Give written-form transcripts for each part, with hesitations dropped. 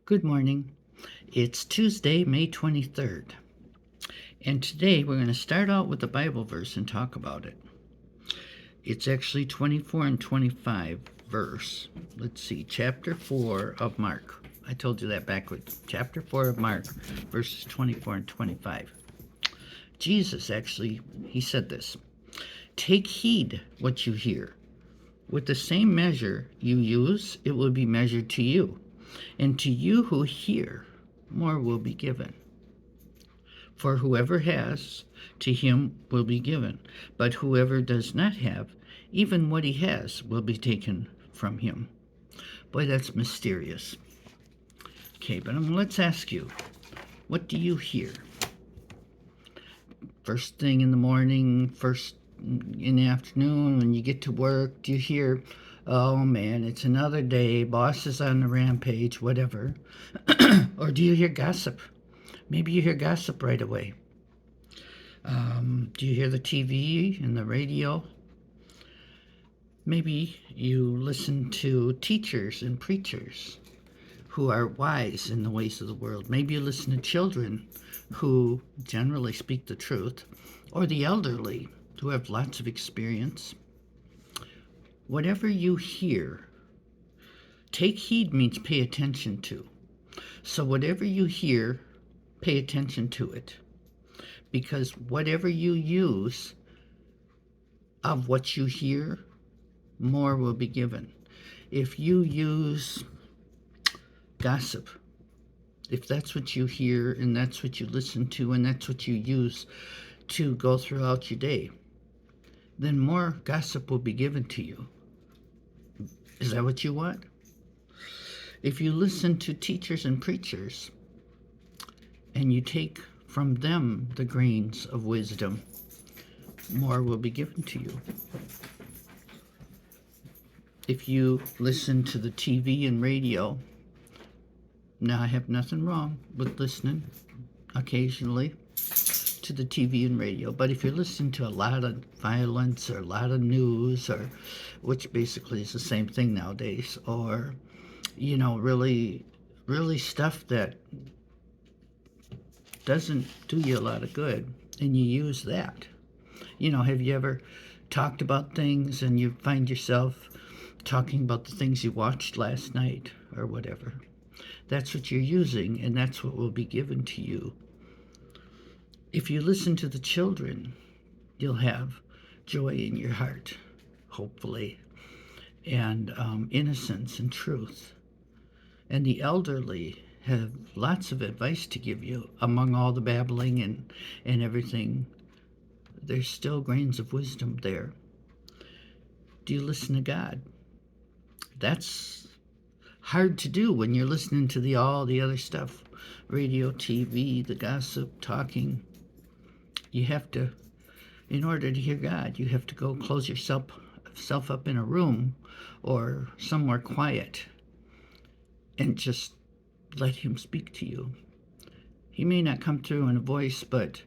Good morning. It's Tuesday, May 23rd. And today we're going to start out with the Bible verse and talk about it. It's actually 24 and 25 verse. Let's see, chapter 4 of Mark. I told you that backwards. Chapter 4 of Mark, verses 24 and 25. Jesus he said this: "Take heed what you hear. With the same measure you use, it will be measured to you. And to you who hear, more will be given. For whoever has, to him will be given. But whoever does not have, even what he has will be taken from him." Boy, that's mysterious. Okay, but let's ask you, what do you hear? First thing in the morning, first in the afternoon, when you get to work, do you hear, "Oh man, it's another day, boss is on the rampage," whatever? Or do you hear gossip? Maybe you hear gossip right away. Do you hear the TV and the radio? Maybe you listen to teachers and preachers who are wise in the ways of the world. Maybe you listen to children who generally speak the truth, or the elderly who have lots of experience. Whatever you hear, take heed means pay attention to. So whatever you hear, pay attention to it. Because whatever you use of what you hear, more will be given. If you use gossip, if that's what you hear and that's what you listen to and that's what you use to go throughout your day, then more gossip will be given to you. Is that what you want? If you listen to teachers and preachers and you take from them the grains of wisdom, more will be given to you. If you listen to the TV and radio, now I have nothing wrong with listening occasionally to the TV and radio, but if you're listening to a lot of violence or a lot of news, or which basically is the same thing nowadays, or really stuff that doesn't do you a lot of good, and you use that, have you ever talked about things and you find yourself talking about the things you watched last night or whatever? That's what you're using, and that's what will be given to you. If you listen to the children, you'll have joy in your heart, hopefully, and innocence and truth. And the elderly have lots of advice to give you. Among all the babbling and everything, there's still grains of wisdom there. Do you listen to God? That's hard to do when you're listening to all the other stuff, radio, TV, the gossip, talking. You have to, in order to hear God, you have to go close yourself up in a room or somewhere quiet and just let him speak to you. He may not come through in a voice, but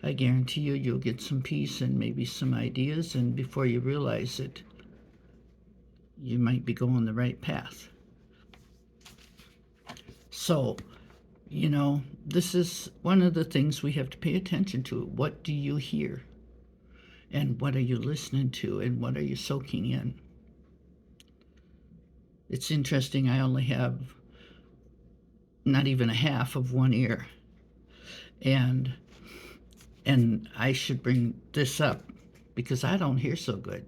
I guarantee you'll get some peace and maybe some ideas, and before you realize it, you might be going the right path. So, this is one of the things we have to pay attention to. What do you hear? And what are you listening to? And what are you soaking in? It's interesting, I only have not even a half of one ear. And I should bring this up because I don't hear so good.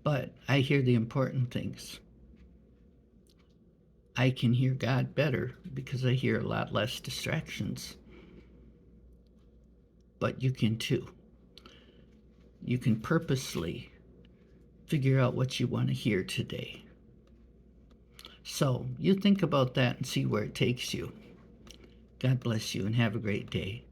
But I hear the important things. I can hear God better because I hear a lot less distractions. But you can too. You can purposely figure out what you want to hear today. So you think about that and see where it takes you. God bless you and have a great day.